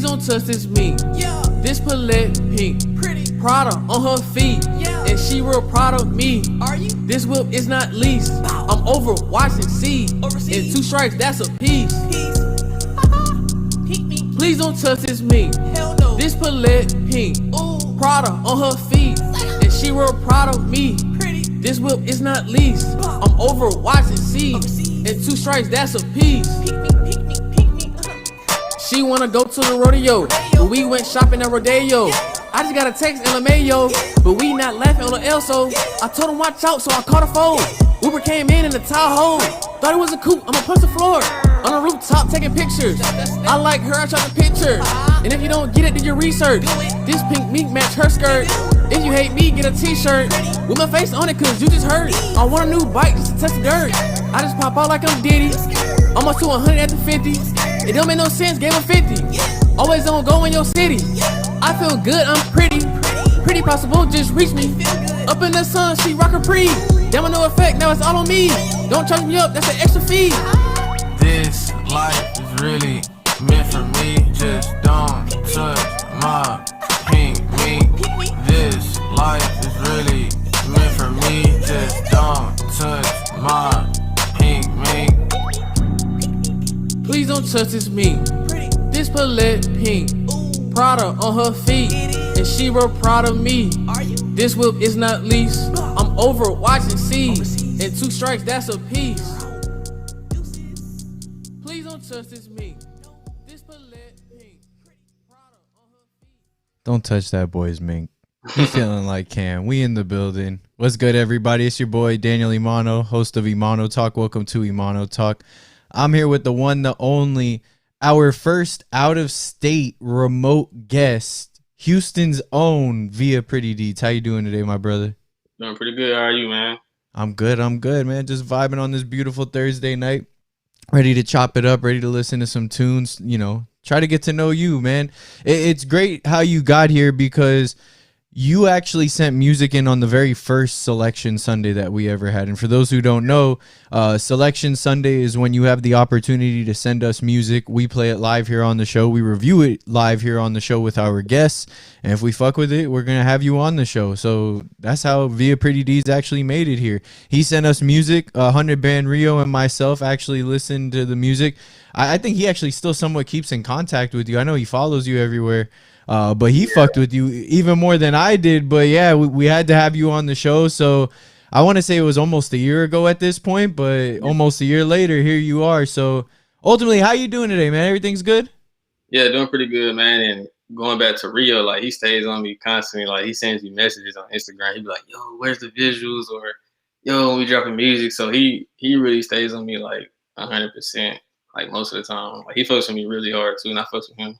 don't touch this meat. Yeah. This palette pink. Pretty. Prada on her feet. Yeah. And she real proud of me. Are you? This whip is not leased. Bow. I'm over watching C. Overseas. And 2 strikes, that's a piece. Please don't touch this meat. Hell no. This palette pink. Ooh. Prada on her feet. And she real proud of me. Pretty. This whip is not leased. Bow. I'm over watching C. Overseas. And 2 strikes, that's a piece. She wanna go to the rodeo, but we went shopping at Rodeo. I just got a text LMAO, but we not laughing on the L, so I told him watch out, so I caught a fold. Uber came in the Tahoe, thought it was a coupe, I'ma punch the floor. On the rooftop taking pictures, I like her, I shot the picture. And if you don't get it, do your research. This pink mink match her skirt. If you hate me, get a t-shirt with my face on it, cause you just heard. I want a new bike just to touch the dirt. I just pop out like I'm Diddy, almost to 100 at the 50. It don't make no sense, gave him 50. Always on go in your city. I feel good, I'm pretty. Pretty possible, just reach me. Up in the sun, she rock a pre. Domino effect, now it's all on me. Don't charge me up, that's an extra fee. This life is really meant for me. Just don't touch my pink mink. This life is really meant for me. Just don't touch my pink mink. Please don't touch this meat. This palette pink. Prada on her feet. And she real proud of me. This whip is not leased. I'm over watching C. And 2 strikes, that's a piece. Please don't touch this meat. This palette pink. Prada on her feet. Don't touch that boy's mink. He feeling like Cam. We in the building. What's good, everybody? It's your boy, Daniel Emano, host of Emano Talk. Welcome to Emano Talk. I'm here with the one, the only, our first out-of-state remote guest, Houston's own Viaprettydeeds. How you doing today, my brother? Doing pretty good. How are you, man? I'm good, man. Just vibing on this beautiful Thursday night. Ready to chop it up, ready to listen to some tunes, you know, try to get to know you, man. It's great how you got here because you actually sent music in on the very first Selection Sunday that we ever had. And for those who don't know, Selection Sunday is when you have the opportunity to send us music. We play it live here on the show. We review it live here on the show with our guests. And if we fuck with it, we're going to have you on the show. So that's how Viaprettydeeds actually made it here. He sent us music. 100 Band Rio and myself actually listened to the music. I think he actually still somewhat keeps in contact with you. I know he follows you everywhere. But he fucked with you even more than I did. But yeah, we had to have you on the show. So I want to say it was almost a year ago at this point, but almost a year later, here you are. So ultimately, how you doing today, man? Everything's good? Yeah, doing pretty good, man. And going back to Rio, like he stays on me constantly. Like he sends me messages on Instagram. He be like, yo, where's the visuals? Or yo, we dropping music. So he really stays on me like 100%, like most of the time. Like he fucks with me really hard too, and I fucks with him.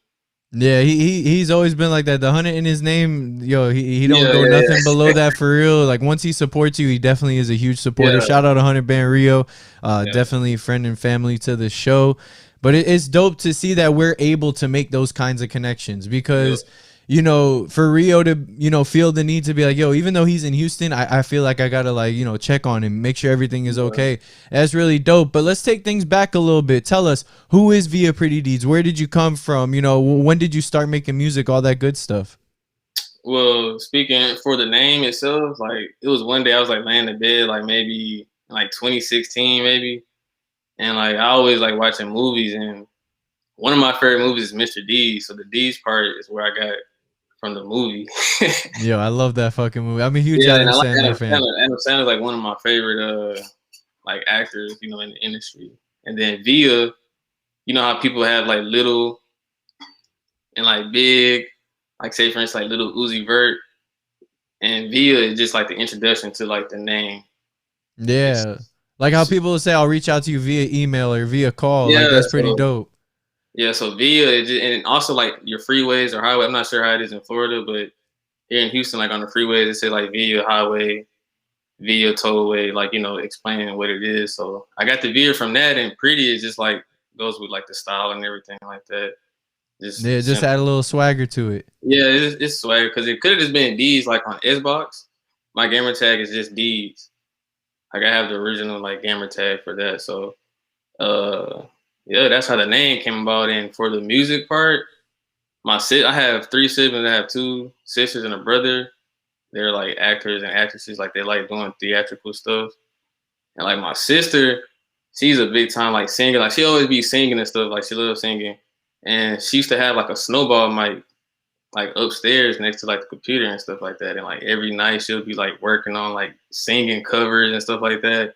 Yeah, he's always been like that. The 100 in his name, yo, he don't go nothing below that for real. Like once he supports you, he definitely is a huge supporter. Shout out 100 Band Rio, definitely friend and family to the show. But it's dope to see that we're able to make those kinds of connections because, you know, for Rio to, you know, feel the need to be like, yo, even though he's in Houston, I feel like I got to like, you know, check on him, make sure everything is okay. That's really dope. But let's take things back a little bit. Tell us, who is Viaprettydeeds? Where did you come from? You know, when did you start making music? All that good stuff. Well, speaking for the name itself, like it was one day I was like laying in bed, like maybe like 2016, maybe. And like I always like watching movies, and one of my favorite movies is Mr. Deeds. So the Deeds part is where I got from the movie. Yo, I love that fucking movie. I'm a huge Adam Sandler fan. Adam Sandler's like one of my favorite like actors, you know, in the industry. And then Via, you know how people have like little and like big, like say for instance like little Uzi Vert, and Via is just like the introduction to like the name. Yeah, like how people will say I'll reach out to you via email or via call. Yeah, like that's pretty dope. Yeah, so Via is just, and also like your freeways or highway. I'm not sure how it is in Florida, but here in Houston, like on the freeways, it say like Via highway, Via tollway, like, you know, explaining what it is. So I got the Via from that, and Pretty is just like goes with like the style and everything like that. Just add a little swagger to it. Yeah, it's swagger because it could have just been D's like on Xbox. My gamer tag is just D's. Like I have the original like gamer tag for that. So yeah, that's how the name came about. And for the music part, I have 3 siblings. I have 2 sisters and a brother. They're like actors and actresses. Like they like doing theatrical stuff. And like my sister, she's a big time like singer. Like she always be singing and stuff. Like she loves singing. And she used to have like a snowball mic like upstairs next to like the computer and stuff like that. And like every night she'll be like working on like singing covers and stuff like that.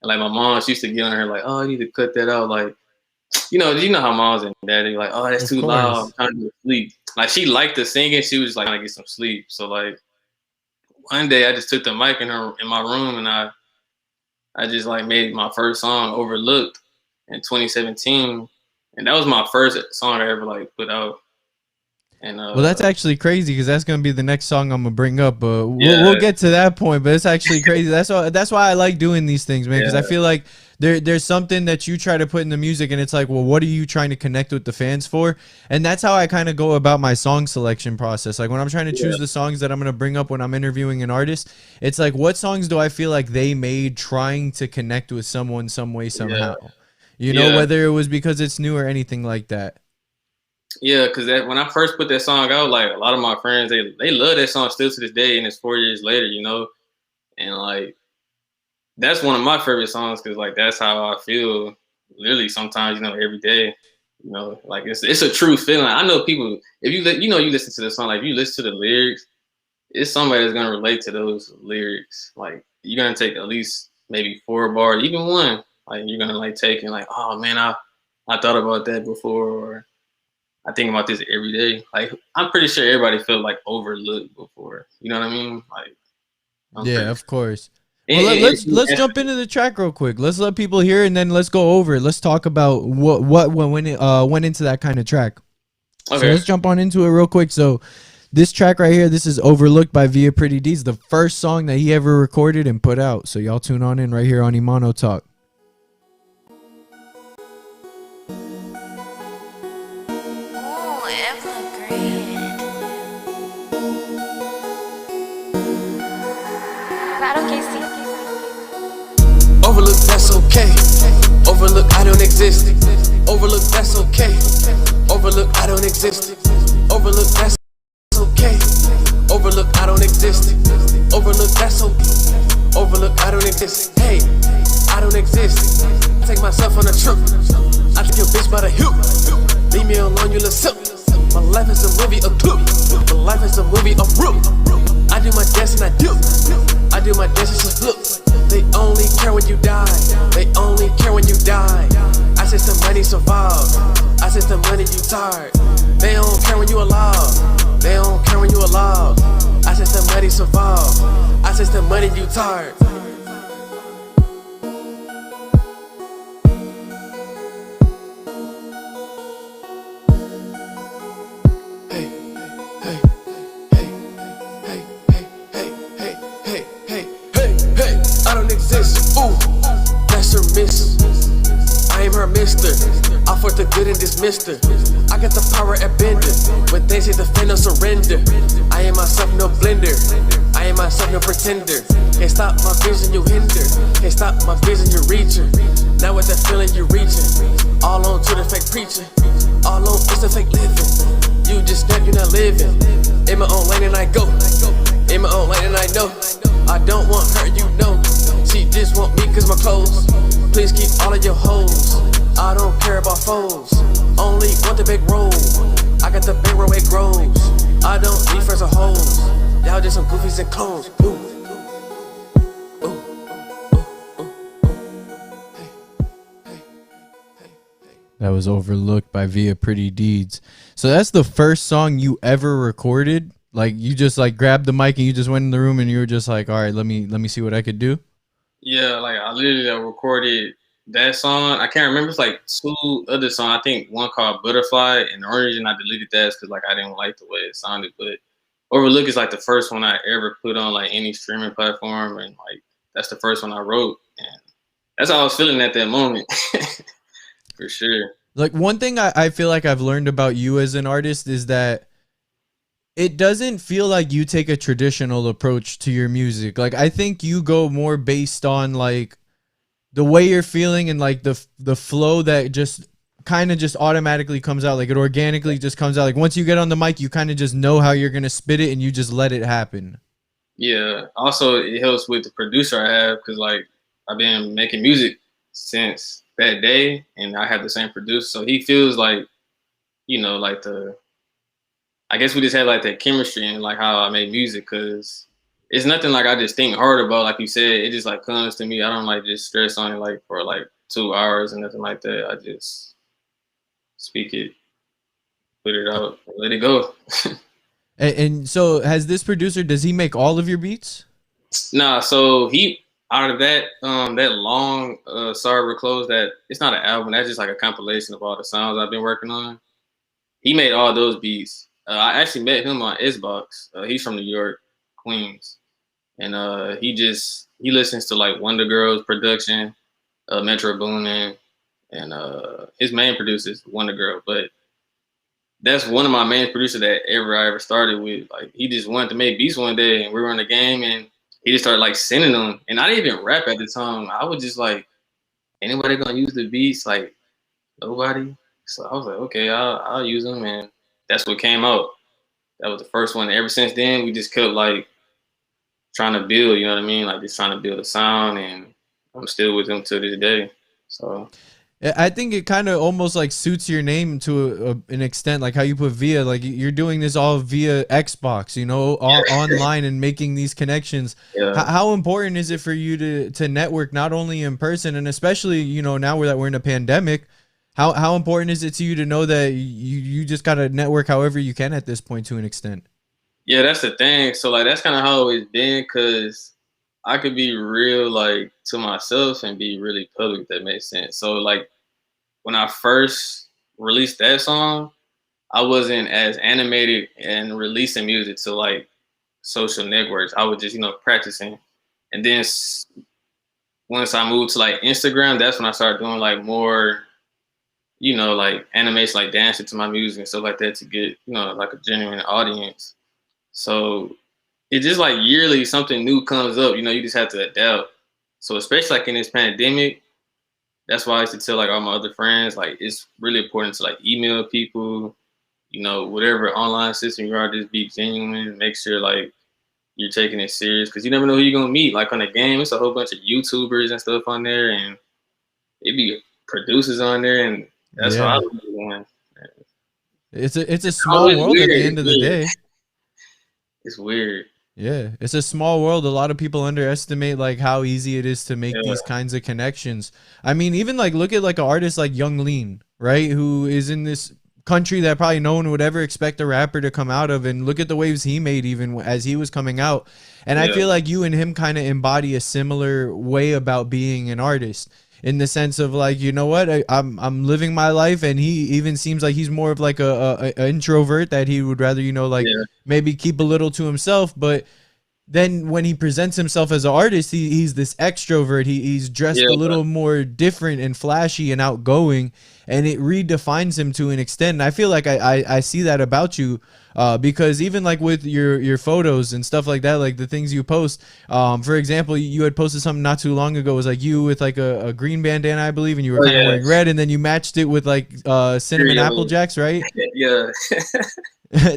And like my mom, she used to get on her like, oh, I need to cut that out. Like, you know how moms and daddy like, oh, that's too loud. I'm trying to go to sleep. Like she liked the singing. She was just like trying to get some sleep. So like one day I just took the mic in my room and I just like made my first song Overlooked in 2017. And that was my first song I ever like put out. And well, that's actually crazy because that's gonna be the next song I'm gonna bring up. But we'll get to that point. But it's actually crazy. That's why I like doing these things, man. Because I feel like there's something that you try to put in the music, and it's like, well, what are you trying to connect with the fans for? And that's how I kind of go about my song selection process. Like when I'm trying to choose the songs that I'm gonna bring up when I'm interviewing an artist, it's like, what songs do I feel like they made trying to connect with someone some way somehow? You know, whether it was because it's new or anything like that. Yeah, because when I first put that song out, like a lot of my friends, they love that song still to this day, and it's 4 years later, you know, and like that's one of my favorite songs because like that's how I feel, literally sometimes, you know, every day, you know, like it's a true feeling. I know people, if you you listen to the song, like if you listen to the lyrics, it's somebody that's gonna relate to those lyrics. Like you're gonna take at least maybe 4 bars, even one, like you're gonna like take and like, oh man, I thought about that before, or I think about this every day. Like I'm pretty sure everybody felt like overlooked before. You know what I mean? Like yeah, of course. Well, let's jump into the track real quick. Let's let people hear, and then let's go over it. Let's talk about what went into that kind of track. Okay. So let's jump on into it real quick. So this track right here, this is Overlooked by Viaprettydeeds, the first song that he ever recorded and put out. So y'all tune on in right here on Emano Talk. Overlook, that's okay. Overlook, I don't exist. Overlook, that's okay. Overlook, I don't exist. Overlook, that's okay. Overlook, I don't exist. Overlook, that's okay. Overlook, I don't exist. Hey, I don't exist. Take myself on a trip. I take your bitch by the hip. Leave me alone, you little silk. My life is a movie, a clip. My life is a movie, a rip. I do my dance and I do. I do my dance and just look. They only care when you die. They only care when you die. I said some money survive. I said some money you tired. They don't care when you alive. They don't care when you alive. I said some money survive. I said some money you tired. Ooh, that's her miss. I am her mister. I fought the good and dismissed her. I got the power at bender. When things hit the fan, no surrender. I am myself, no blender. I am myself, no pretender. Can't stop my vision, you hinder. Can't stop my vision, you reaching. Now with that feeling, you reaching. All on to the fake preaching. All on it's the fake living. You just snap, you're not living. In my own lane and I go. In my own lane and I know. I don't want her, you know. She just want me cause my clothes. Please keep all of your hoes. I don't care about foes. Only want the big roll. I got the big where it grows. I don't need friends or hoes. Y'all just some goofies and clones. Ooh. That was Overlooked by Viaprettydeeds. So that's the first song you ever recorded? Like you just like grabbed the mic and you just went in the room and you were just like, all right, let me see what I could do? Yeah, like I literally recorded that song. I can't remember. It's like 2 other songs. I think one called Butterfly, and the only reason I deleted that is because like I didn't like the way it sounded. But Overlook is like the first one I ever put on like any streaming platform, and like that's the first one I wrote, and that's how I was feeling at that moment. For sure. Like one thing I feel like I've learned about you as an artist is that it doesn't feel like you take a traditional approach to your music. Like I think you go more based on like the way you're feeling and like the flow that just kind of just automatically comes out, like it organically just comes out? Like once you get on the mic, you kind of just know how you're gonna spit it and you just let it happen. Yeah. Also, it helps with the producer I have because like I've been making music since that day, and I have the same producer, so he feels like, you know, like I guess we just had like that chemistry and like how I make music, because it's nothing like I just think hard about. Like you said, it just like comes to me. I don't like just stress on it like for like 2 hours and nothing like that. I just speak it, put it out, and let it go. And so has this producer, does he make all of your beats? Nah, so he out of that that long Sorry We're Closed, that it's not an album, that's just like a compilation of all the songs I've been working on. He made all those beats. I actually met him on Xbox. He's from New York, Queens. And he listens to like Wonder Girls production, Metro Boomin, and his main producer is Wonder Girl. But that's one of my main producers that I ever started with. Like he just wanted to make beats one day, and we were in the game, and he just started like sending them. And I didn't even rap at the time. I was just like, anybody gonna use the beats? Like nobody. So I was like, okay, I'll use them, and that's what came out. That was the first one. Ever since then, we just kept like trying to build. You know what I mean? Like just trying to build a sound, and I'm still with him to this day. So I think it kind of almost like suits your name to an extent, like how you put via, like you're doing this all via Xbox, you know, all online and making these connections. yeah. How important is it for you to network not only in person, and especially, you know, now that we're in a pandemic, how important is it to you to know that you just got to network however you can at this point to an extent? Yeah, that's the thing. So like that's kind of how it's been, because I could be real like to myself and be really public, if that makes sense. So like when I first released that song, I wasn't as animated and releasing music to like social networks. I was just, you know, practicing. And then once I moved to like Instagram, that's when I started doing like more, you know, like animation, like dancing to my music and stuff like that to get, you know, like a genuine audience. So it's just like yearly something new comes up, you know, you just have to adapt. So especially like in this pandemic, that's why I used to tell like all my other friends, like it's really important to like email people, you know, whatever online system you are, just be genuine, make sure like you're taking it serious, because you never know who you're gonna meet. Like on the game, it's a whole bunch of YouTubers and stuff on there, and it be producers on there, and that's how I Yeah, was doing. it's a small world at the end of the day. It's weird. Yeah, it's a small world. A lot of people underestimate like how easy it is to make Yeah. these kinds of connections. I mean, even like look at like an artist like Young Lean, right? Who is in this country that probably no one would ever expect a rapper to come out of, and look at the waves he made even as he was coming out. And I Yeah. feel like you and him kind of embody a similar way about being an artist, in the sense of like, you know what, I'm living my life, and he even seems like he's more of like a introvert, that he would rather, you know, like Yeah. maybe keep a little to himself. But then when he presents himself as an artist, he's this extrovert. He's dressed Yeah. a little more different and flashy and outgoing, and it redefines him to an extent. And I feel like I see that about you, because even like with your photos and stuff like that, like the things you post, for example, you had posted something not too long ago. It was like you with like a green bandana, I believe, and you were kind of wearing red, and then you matched it with like cinnamon apple jacks, right? Yeah.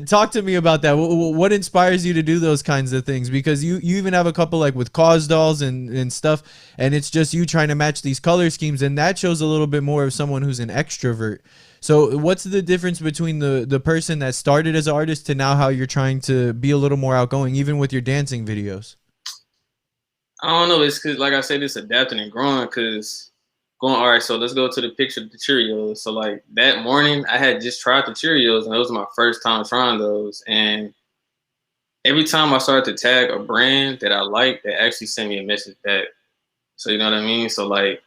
Talk to me about that. What inspires you to do those kinds of things? Because you even have a couple like with cause dolls and stuff, and it's just you trying to match these color schemes, and that shows a little bit more of someone who's an extrovert. So what's the difference between the person that started as an artist to now how you're trying to be a little more outgoing, even with your dancing videos? I don't know. It's because, like I said, it's adapting and growing. Because all right, so let's go to the picture of the Cheerios. So like that morning, I had just tried the Cheerios, and it was my first time trying those. And every time I started to tag a brand that I like, they actually send me a message back. So you know what I mean? So like,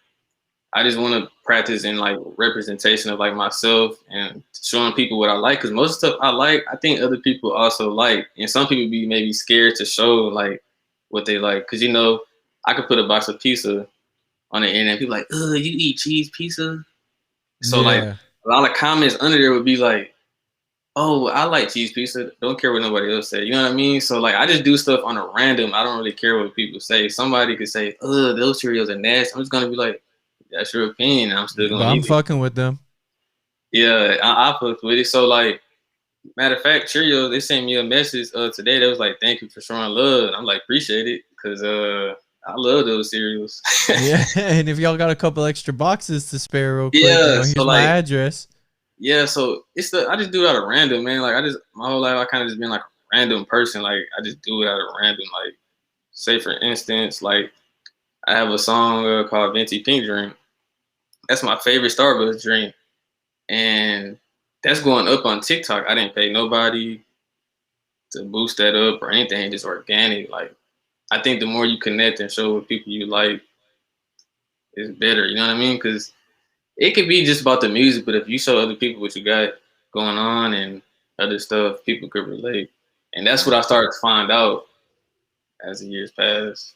I just want to practice in like representation of like myself and showing people what I like. Because most stuff I like, I think other people also like, and some people be maybe scared to show like what they like. Because you know, I could put a box of pizza on the internet, people like, "Ugh, you eat cheese pizza?" So like Yeah. a lot of comments under there would be like, "Oh, I like cheese pizza. Don't care what nobody else say." You know what I mean? So like I just do stuff on a random. I don't really care what people say. Somebody could say, "Ugh, those Cheerios are nasty." I'm just gonna be like, "That's your opinion. I'm still But gonna I'm eat it." fucking with them. Yeah, I fucked with it. So like, matter of fact, Cheerios, they sent me a message today. They was like, "Thank you for showing love." And I'm like, "Appreciate it," because I love those cereals. Yeah, and if y'all got a couple extra boxes to spare real quick, Yeah, so here's my like, address. yeah, so it's I just do it out of random, man. Like my whole life I kind of just been like a random person. Like I just do it out of random. Like say for instance, like I have a song called Venti Pink Drink. That's my favorite Starbucks drink, and that's going up on TikTok. I didn't pay nobody to boost that up or anything, just organic. Like I think the more you connect and show what people you like is better. You know what I mean? Because it could be just about the music, but if you show other people what you got going on and other stuff, people could relate. And that's what I started to find out as the years passed.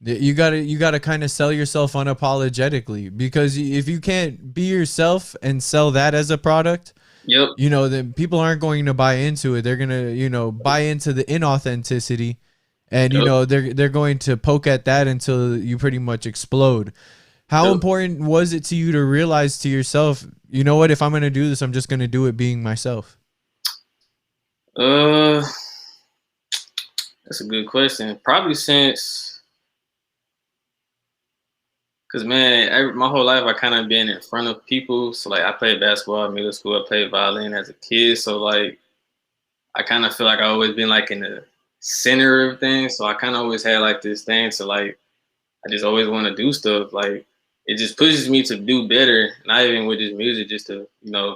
You gotta kind of sell yourself unapologetically, because if you can't be yourself and sell that as a product, Yep. then people aren't going to buy into it. They're gonna buy into the inauthenticity, and Yep. they're going to poke at that until you pretty much explode. How Yep. important was it to you to realize to yourself, you know what, if I'm gonna do this, I'm just gonna do it being myself? Uh, that's a good question. Probably cause man, my whole life I kind of been in front of people. So like I played basketball in middle school. I played violin as a kid. So like I kind of feel like I always been like in the center of things. So I kind of always had like this thing to like I just always want to do stuff. Like it just pushes me to do better, not even with this music, just to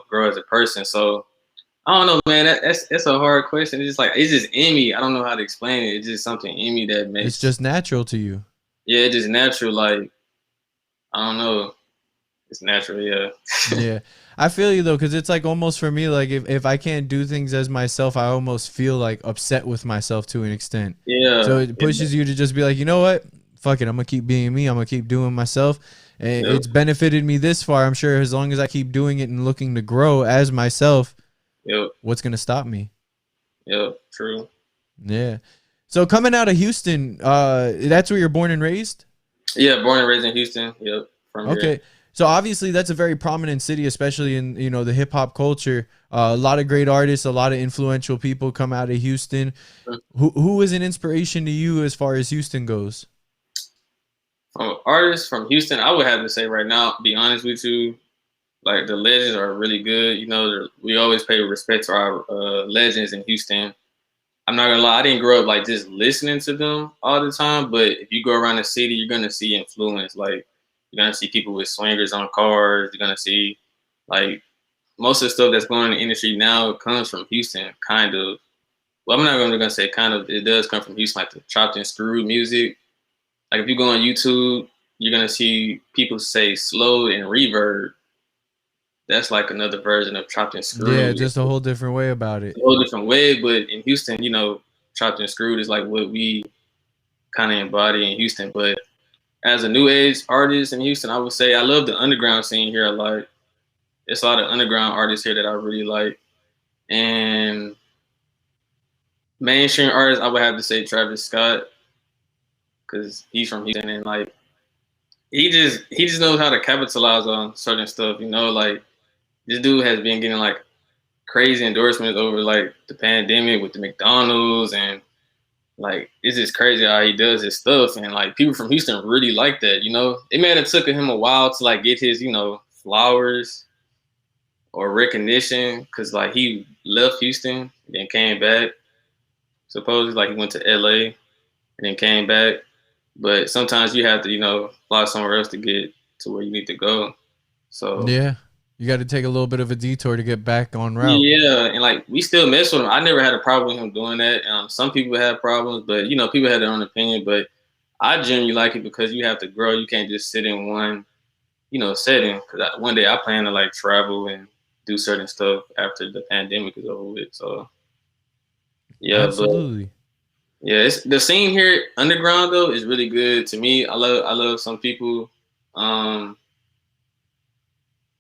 grow as a person. So I don't know, man. That's a hard question. It's just like it's just in me. I don't know how to explain it. It's just something in me that It's makes just natural to you. yeah, it's just natural. Like I don't know, it's natural. Yeah. Yeah, I feel you though, because it's like almost for me, like if I can't do things as myself, I almost feel like upset with myself to an extent. So Yeah. it pushes you to just be like, you know what, fuck it, I'm gonna keep being me. I'm gonna keep doing myself. And Yep. it's benefited me this far. I'm sure as long as I keep doing it and looking to grow as myself, Yep. what's gonna stop me? Yep. True. Yeah. So coming out of Houston, that's where you're born and raised? Yeah. Born and raised in Houston. Yep. From here. Okay. So obviously that's a very prominent city, especially in the hip hop culture. A lot of great artists, a lot of influential people come out of Houston. Who was an inspiration to you as far as Houston goes? From artists from Houston, I would have to say right now, be honest with you, like the legends are really good. We always pay respect to our legends in Houston. I'm not gonna lie, I didn't grow up like just listening to them all the time, but if you go around the city, you're gonna see influence. Like you're gonna see people with swingers on cars. You're gonna see like most of the stuff that's going on in the industry now comes from Houston, kind of. Well, I'm not gonna say kind of. It does come from Houston, like the chopped and screwed music. Like if you go on YouTube, you're gonna see people say slow and reverb. That's like another version of chopped and Yeah, screwed. just a whole different way about it. A whole different way, but in Houston, chopped and screwed is like what we kind of embody in Houston. But as a new age artist in Houston, I would say I love the underground scene here a lot. It's a lot of underground artists here that I really like. And mainstream artists, I would have to say Travis Scott, because he's from Houston and like he just knows how to capitalize on certain stuff. Like this dude has been getting like crazy endorsements over like the pandemic with the McDonald's, and like it's just crazy how he does his stuff, and like people from Houston really like that. It may have took him a while to like get his flowers or recognition, because like he left Houston and then came back. Supposedly like he went to LA and then came back, but sometimes you have to fly somewhere else to get to where you need to go. So Yeah, you got to take a little bit of a detour to get back on route. yeah, and like we still mess with him. I never had a problem with him doing that. Some people have problems, but people have their own opinion. But I genuinely like it because you have to grow. You can't just sit in one, setting. Because one day I plan to like travel and do certain stuff after the pandemic is over with. So yeah, Absolutely. but yeah, it's the scene here underground though is really good to me. I love some people.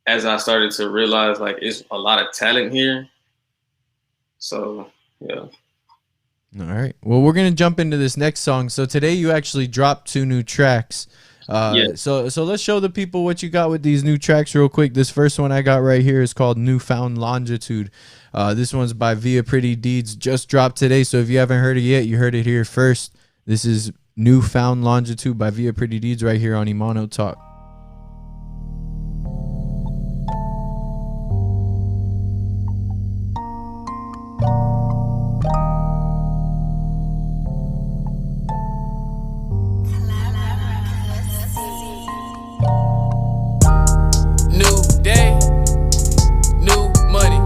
As I started to realize like it's a lot of talent here. So yeah. All right. Well, we're gonna jump into this next song. So today you actually dropped 2 new tracks. Yeah. So let's show the people what you got with these new tracks real quick. This first one I got right here is called Newfound Longitude. This one's by Viaprettydeeds, just dropped today. So if you haven't heard it yet, you heard it here first. This is Newfound Longitude by Viaprettydeeds right here on Emano Talk. New day, new money,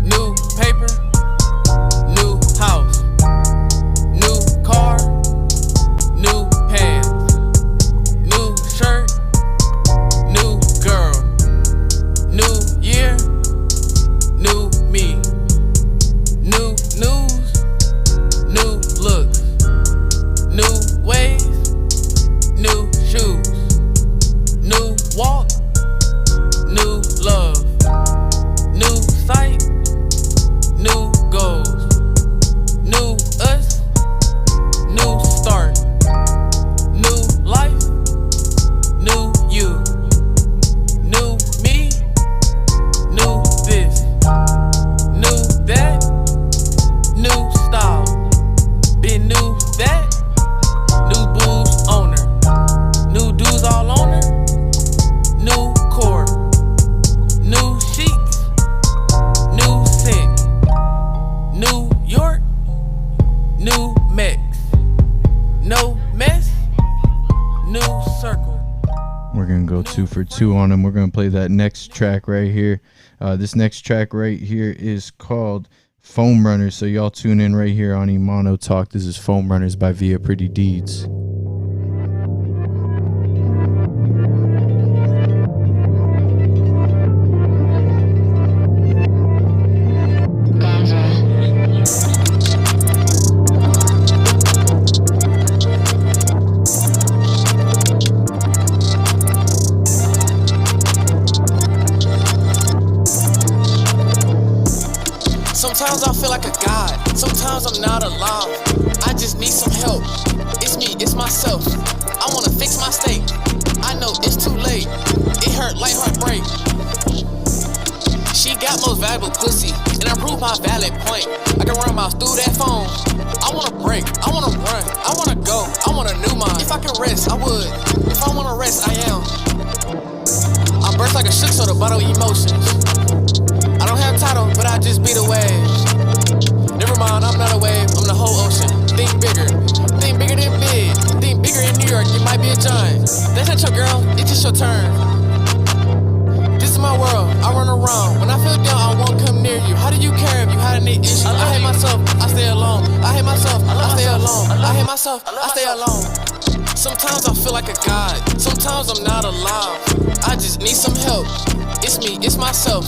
new paper, new house, new car, new pants, new shirt, new girl, new year, new me, new news, new looks, new ways, new shoes, new walk, new love, new sight, new goals, new us, new start, new life, new you, new me, new this, new that, new style, been new that, new booze owner, new dudes all on her, new core, new sheets, new scent, New York, new Mex, no mess, new circle. We're going to go 2 for 2 on them. We're going to play that next track right here. This next track right here is called Foam Runners. So y'all tune in right here on Emano Talk. This is Foam Runners by Viaprettydeeds. Sometimes I feel like a god, sometimes I'm not alive. I just need some help. It's me, it's myself. I wanna fix my state. I know it's too late. It hurt like heartbreak. She got most valuable pussy, and I proved my valid point. I can run mouth through that phone. I wanna break, I wanna run, I wanna go, I want a new mind. If I can rest, I would. If I wanna rest, I am. I burst like a shook soda bottle emotions. I don't have title, but I just be the waves. Never mind, I'm not a wave, I'm the whole ocean. Think bigger than big. Think bigger in New York, you might be a giant. That's not your girl, it's just your turn. This is my world, I run around. When I feel down, I won't come near you. How do you care if you had any issue? I hate myself, I stay alone. I hate myself, I stay alone. I hate myself, I stay alone. Sometimes I feel like a god, sometimes I'm not alive. I just need some help. It's me, it's myself.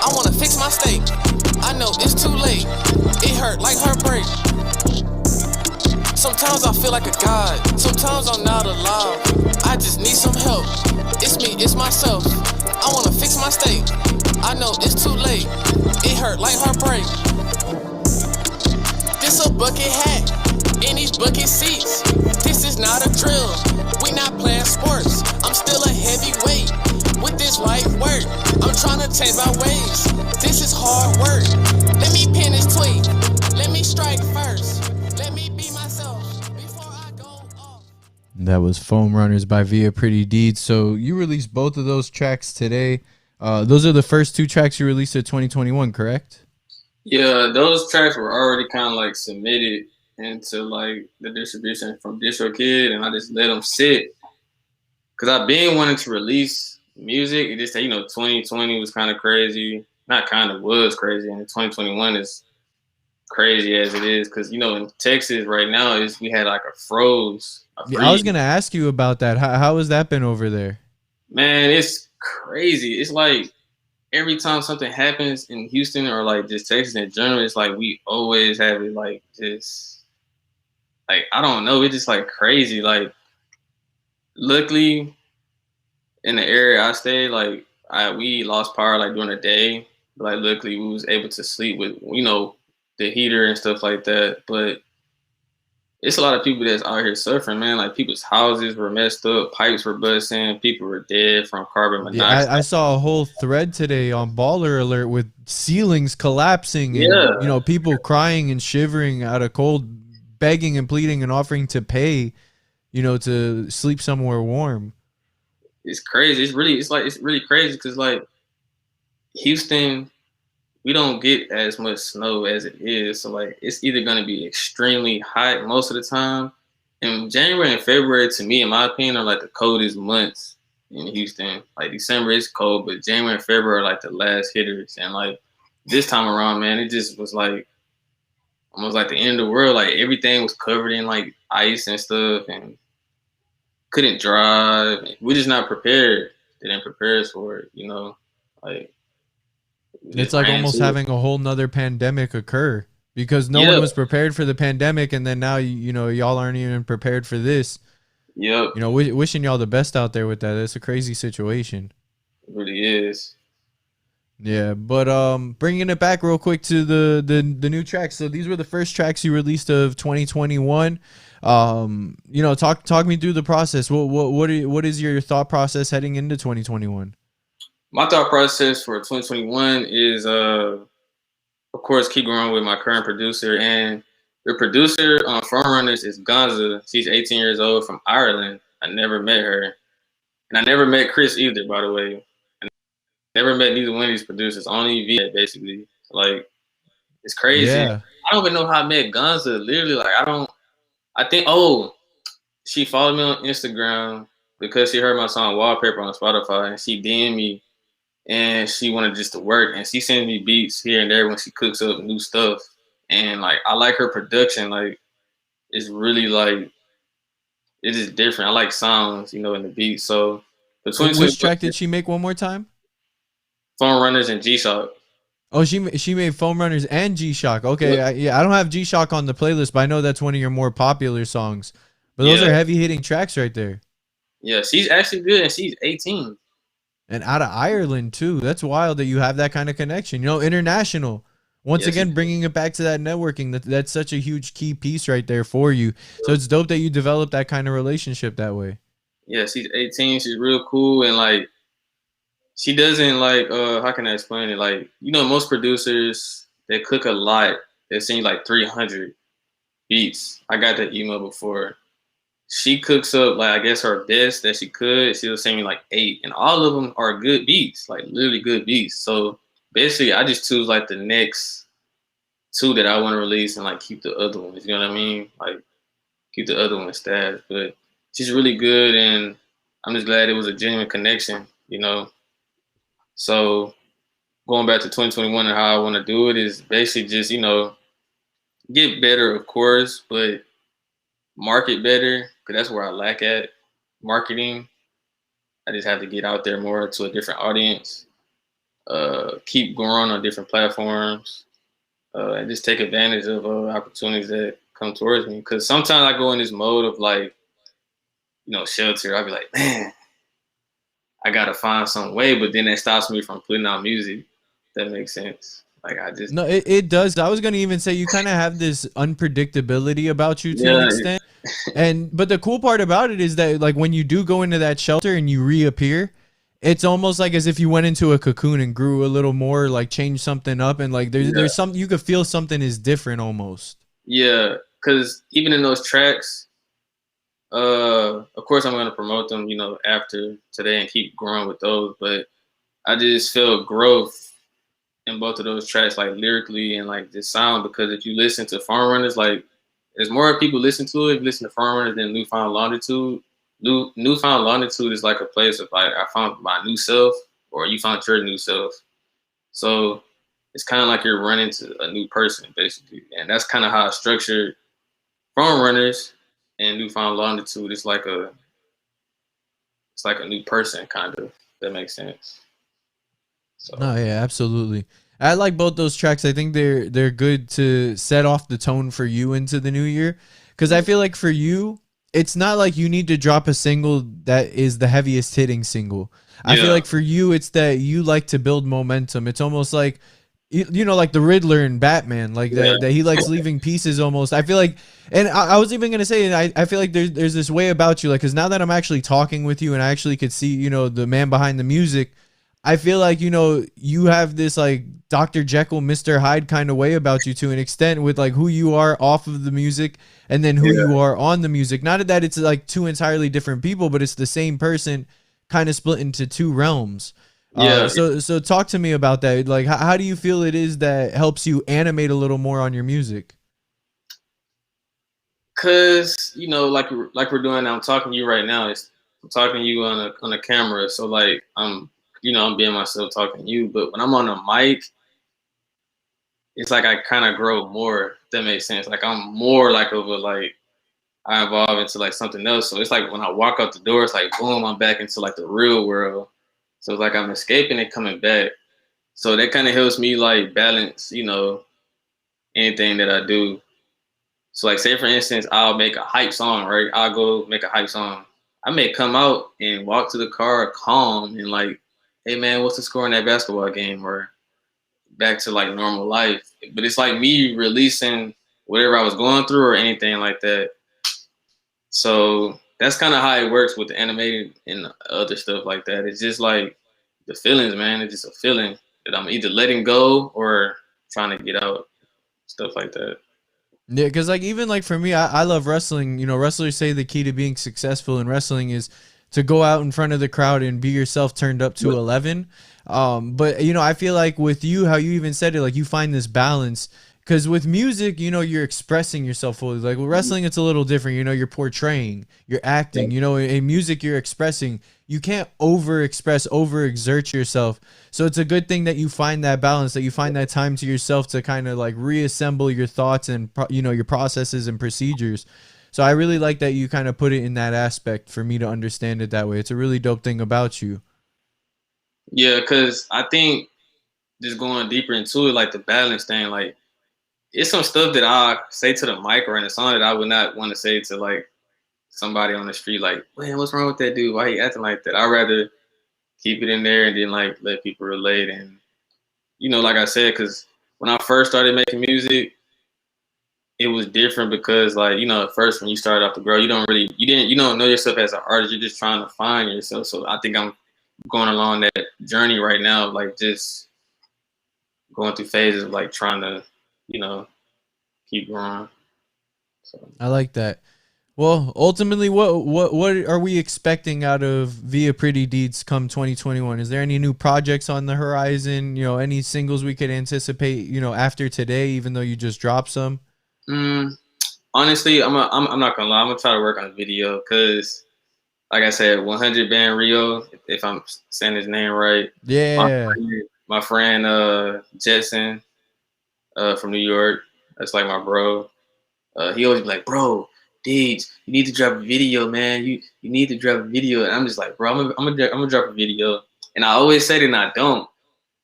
I wanna fix my state. I know it's too late. It hurt like heartbreak. Sometimes I feel like a god, sometimes I'm not alive. I just need some help. It's me, it's myself. I wanna fix my state. I know it's too late. It hurt like heartbreak. This a bucket hat in these bucket seats. This is not a drill. We not playing sports. I'm still a heavyweight with this light work. I'm trying to change my ways. This is hard work. Let me pin this tweet. Let me strike first. Let me be myself before I go off. That was Foam Runners by Viaprettydeeds. So you released both of those tracks today. Those are the first 2 tracks you released in 2021, correct? Yeah, those tracks were already kind of like submitted into like the distribution from DistroKid, and I just let them sit because I've been wanting to release music. It just, 2020 was kind of crazy. Not kind of, was crazy, and 2021 is crazy as it is because in Texas right now we had like a froze. Yeah, I was gonna ask you about that. How has that been over there? Man, it's crazy. It's like every time something happens in Houston or like just Texas in general, it's like we always have it like just like I don't know. It's just like crazy. Like luckily in the area I stay, like we lost power like during the day. But like luckily we was able to sleep with the heater and stuff like that. But it's a lot of people that's out here suffering, man. Like people's houses were messed up, pipes were busting, people were dead from carbon Yeah, monoxide. I saw a whole thread today on Baller Alert with ceilings collapsing and Yeah, people crying and shivering out of cold, begging and pleading and offering to pay, to sleep somewhere warm. it's crazy. It's really crazy because like Houston, we don't get as much snow as it is. So like it's either gonna be extremely hot most of the time. And January and February to me, in my opinion, are like the coldest months in Houston. Like December is cold, but January and February are like the last hitters. And like this time around, man, it just was like almost like the end of the world. Like everything was covered in like ice and stuff and couldn't drive. We're just not prepared. They didn't prepare us for it, Like we It's just like ran almost into it. having a whole nother pandemic occur because no one Yeah. was prepared for the pandemic, and then now y'all aren't even prepared for this. Yep. Wishing y'all the best out there with that. It's a crazy situation. It really is. Yeah, but bringing it back real quick to the new tracks. So these were the first tracks you released of 2021. Talk me through the process. What is your thought process heading into 2021? My thought process for 2021 is, of course, keep growing with my current producer. And the producer on Frontrunners is Gonza. She's 18 years old from Ireland. I never met her. And I never met Chris either, by the way. I never met neither one of these producers, only Via, basically. Like, it's crazy. Yeah. I don't even know how I met Gonza. Literally, like, I think, she followed me on Instagram because she heard my song Wallpaper on Spotify, and she DM'd me and she wanted just to work, and she sends me beats here and there when she cooks up new stuff. And like I like her production, like it's really like it is different. I like sounds, in the beat. So the Which 2020 track did she make one more time? Phone Runners and G Shock. Oh, she made Foam Runners and G Shock. Okay, I don't have G Shock on the playlist, but I know that's one of your more popular songs. But those are heavy hitting tracks right there. Yeah, she's actually good, and she's 18. And out of Ireland too. That's wild that you have that kind of connection. International. Once again, bringing it back to that networking. That's such a huge key piece right there for you. So it's dope that you develop that kind of relationship that way. Yeah, she's 18. She's real cool, and like she doesn't like how can I explain it? Like, most producers, they cook a lot. They sing like 300 beats. I got that email before. She cooks up like I guess her best that she could. She'll sing me like 8, and all of them are good beats, like literally good beats. So basically, I just choose like the next 2 that I want to release and like keep the other ones. You know what I mean? Like keep the other ones stashed. But she's really good, and I'm just glad it was a genuine connection. So going back to 2021 and how I want to do it is basically just get better, of course, but market better, because that's where I lack at marketing. I just have to get out there more to a different audience, keep growing on different platforms, and just take advantage of opportunities that come towards me. Because sometimes I go in this mode of like, shelter. I'll be like, man, I gotta find some way, but then that stops me from putting out music. If that makes sense. Like I just No, it does. I was gonna even say you kind of have this unpredictability about you to an extent. But the cool part about it is that like when you do go into that shelter and you reappear, it's almost like as if you went into a cocoon and grew a little more, like changed something up, and like there's something you could feel something is different almost. Yeah, because even in those tracks, of course I'm gonna promote them, after today and keep growing with those. But I just feel growth in both of those tracks, like lyrically and like the sound. Because if you listen to Farm Runners, like there's more people listen to it. If you listen to Farm Runners than Newfound Longitude. Newfound Longitude is like a place of like I found my new self, or you found your new self. So it's kind of like you're running to a new person, basically, and that's kind of how I structured Farm Runners and Newfound Longitude. It's like a new person, kind of. If that makes sense. So. No, yeah, absolutely. I like both those tracks. I think they're good to set off the tone for you into the new year. Because I feel like for you, it's not like you need to drop a single that is the heaviest hitting single. I feel like for you, it's that you like to build momentum. It's almost like you know, like the Riddler in Batman, like Yeah. that he likes leaving pieces almost. I feel like, and I was even gonna say, I feel like there's this way about you, like, because now that I'm actually talking with you and I actually could see, you know, the man behind the music, I feel like, you know, you have this like Dr. Jekyll, Mr. Hyde kind of way about you to an extent with like who you are off of the music and then who you are on the music. Not that it's like two entirely different people, but it's the same person kind of split into two realms. Yeah. So talk to me about that. Like, how do you feel it is that helps you animate a little more on your music? Cause you know, like we're doing now, I'm talking to you right now. I'm talking to you on a camera. So like I'm being myself talking to you. But when I'm on a mic, it's like I kind of grow more. If that makes sense. Like I'm more like of a like I evolve into like something else. So it's like when I walk out the door, it's like boom, I'm back into like the real world. So it's like I'm escaping and coming back. So that kind of helps me like balance, anything that I do. So like say for instance, I'll make a hype song, right? I'll go make a hype song. I may come out and walk to the car calm and like, hey man, what's the score in that basketball game? Or back to like normal life. But it's like me releasing whatever I was going through or anything like that. So that's kind of how it works with the animated and other stuff like that. It's just like the feelings, man. It's just a feeling that I'm either letting go or trying to get out, stuff like that. Yeah, because like even like for me, I love wrestling. You know, wrestlers say the key to being successful in wrestling is to go out in front of the crowd and be yourself turned up to 11. But you know, I feel like with you, how you even said it, like you find this balance. Because with music, you know, you're expressing yourself fully. Like with wrestling, it's a little different. You know, you're portraying, you're acting. You know, in music, you're expressing. You can't over-express, over-exert yourself. So it's a good thing that you find that balance, that you find that time to yourself to kind of like reassemble your thoughts and, you know, your processes and procedures. So I really like that you kind of put it in that aspect for me to understand it that way. It's a really dope thing about you. Yeah, because I think just going deeper into it, like the balance thing, like it's some stuff that I say to the mic or in a song that I would not want to say to like somebody on the street, like, man, what's wrong with that dude? Why he acting like that? I'd rather keep it in there and then like let people relate. And, like I said, because when I first started making music, it was different because like, at first when you started off to grow, you don't know yourself as an artist. You're just trying to find yourself. So I think I'm going along that journey right now, like just going through phases of like trying to, keep growing. So. I like that. Well, ultimately, what are we expecting out of Viaprettydeeds come 2021? Is there any new projects on the horizon? You know, any singles we could anticipate? You know, after today, even though you just dropped some. Honestly, I'm not gonna lie. I'm gonna try to work on a video because, like I said, 100 Band Rio. If I'm saying his name right. Yeah. My friend Jetson from New York. That's like my bro. He always be like, bro, Deeds, you need to drop a video, man. You need to drop a video. And I'm just like, bro, I'm gonna drop a video. And I always say that and I don't.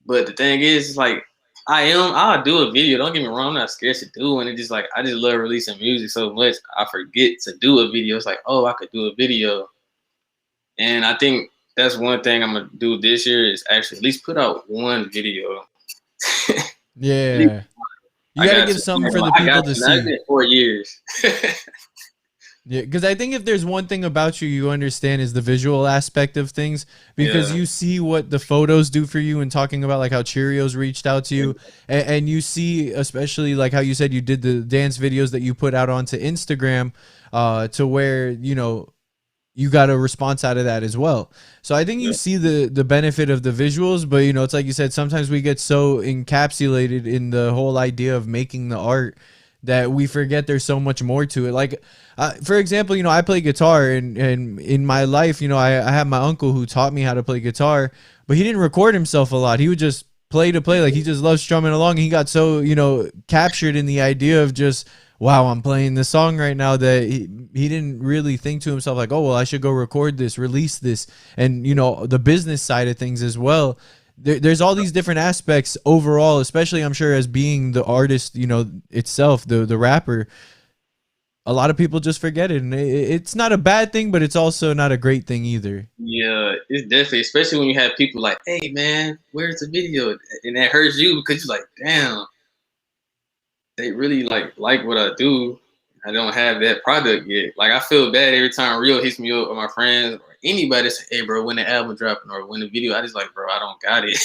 But the thing is, it's like I'll do a video. Don't get me wrong, I'm not scared to do one. It's just like I just love releasing music so much. I forget to do a video. It's like, oh, I could do a video. And I think that's one thing I'm gonna do this year is actually at least put out one video. Yeah. You gotta give something for the people to see. That's been 4 years. Yeah, because I think if there's one thing about you, you understand is the visual aspect of things, because you see what the photos do for you and talking about like how Cheerios reached out to you, and you see especially like how you said you did the dance videos that you put out onto Instagram, to where you got a response out of that as well. So I think you see the benefit of the visuals, but it's like you said, sometimes we get so encapsulated in the whole idea of making the art that we forget there's so much more to it. Like, for example, I play guitar, and in my life, I have my uncle who taught me how to play guitar, but he didn't record himself a lot. He would just play to play. Like, he just loves strumming along. He got so, captured in the idea of just, wow, I'm playing this song right now, that he didn't really think to himself like, oh, well, I should go record this, release this. And, the business side of things as well. There's all these different aspects overall, especially I'm sure as being the artist, itself, the rapper. a lot of people just forget it, and it's not a bad thing, but it's also not a great thing either. Yeah, it's definitely, especially when you have people like, hey man, where's the video? And that hurts you because you're like, damn, they really like what I do. I don't have that product yet. Like, I feel bad every time Real hits me up with my friends or anybody say, hey bro, when the album dropping or when the video, I just like, bro, I don't got it.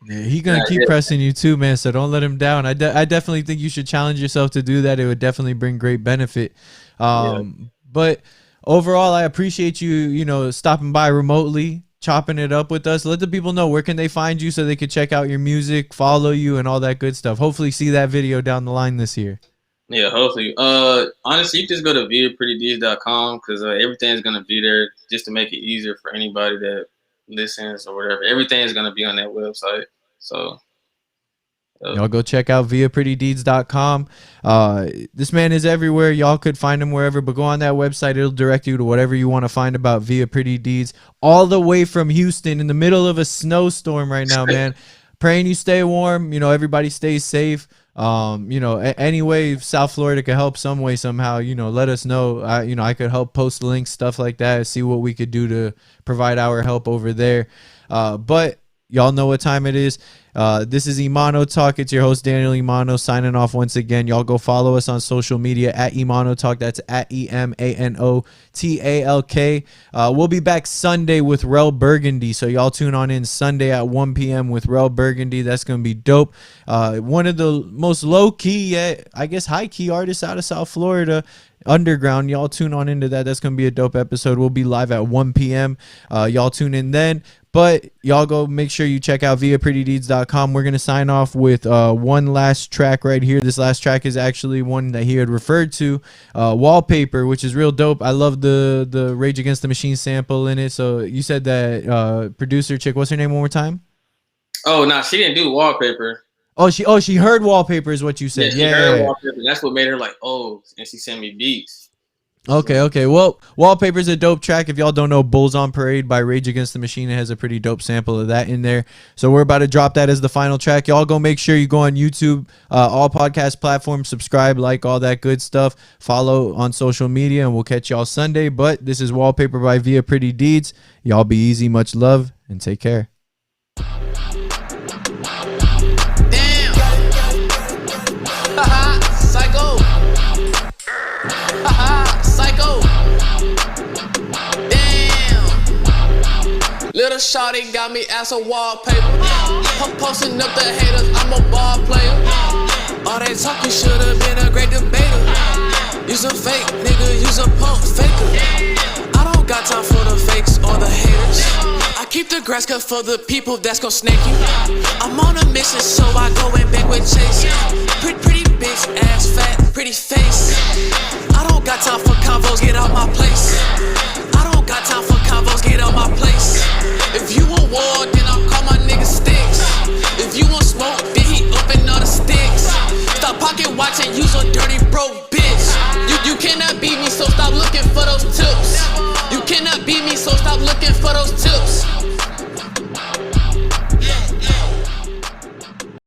Yeah, he gonna keep pressing you too, man, so don't let him down. I definitely think you should challenge yourself to do that. It would definitely bring great benefit. But overall, I appreciate you stopping by remotely, chopping it up with us. Let the people know, where can they find you so they could check out your music, follow you, and all that good stuff. Hopefully see that video down the line this year. Yeah, hopefully. Honestly, you just go to viaprettydeeds.com because everything's gonna be there just to make it easier for anybody that listens or whatever. Everything's gonna be on that website. So y'all go check out viaprettydeeds.com. This man is everywhere. Y'all could find him wherever, but go on that website. It'll direct you to whatever you want to find about Via Pretty Deeds, all the way from Houston in the middle of a snowstorm right now, man. Praying you stay warm. Everybody stays safe. Any way South Florida could help some way, somehow, let us know. I could help post links, stuff like that, see what we could do to provide our help over there. But y'all know what time it is. This is Emano Talk. It's your host, Daniel Emano, signing off once again. Y'all go follow us on social media at Emano Talk. That's at EMANOTALK. We'll be back Sunday with Rel Burgundy. So y'all tune on in Sunday at 1 p.m. with Rel Burgundy. That's going to be dope. One of the most low-key, yet I guess high-key artists out of South Florida. Underground. Y'all tune on into that. That's going to be a dope episode. We'll be live at 1 p.m. Y'all tune in then. But y'all go make sure you check out viaprettydeeds.com. We're going to sign off with one last track right here. This last track is actually one that he had referred to, Wallpaper, which is real dope. I love the Rage Against the Machine sample in it. So you said that producer chick, what's her name one more time? Oh, no, she didn't do Wallpaper. She heard Wallpaper is what you said. Yeah, she heard Wallpaper. That's what made her like, oh, and she sent me beats. Okay. Well, Wallpaper's a dope track. If y'all don't know Bulls on Parade by Rage Against the Machine, it has a pretty dope sample of that in there. So we're about to drop that as the final track. Y'all go make sure you go on YouTube, all podcast platforms, subscribe, like, all that good stuff. Follow on social media, and we'll catch y'all Sunday. But this is Wallpaper by Via Pretty Deeds. Y'all be easy, much love, and take care. Psycho. Psycho. Damn. Little shawty got me as a wallpaper. I'm posting up the haters, I'm a ball player. All that talk, you should've been a great debater. You's a fake nigga, you's a pump faker. I don't got time for the fakes or the haters. I keep the grass cut for the people that's gon' snake you. I'm on a mission, so I go and bang with Chase. Pretty bitch, ass fat, pretty face. I don't got time for convos, get out my place. I don't got time for convos, get out my place. If you want war, then I'll call my niggas sticks. If you want smoke, then he open all the sticks. Stop pocket watching, use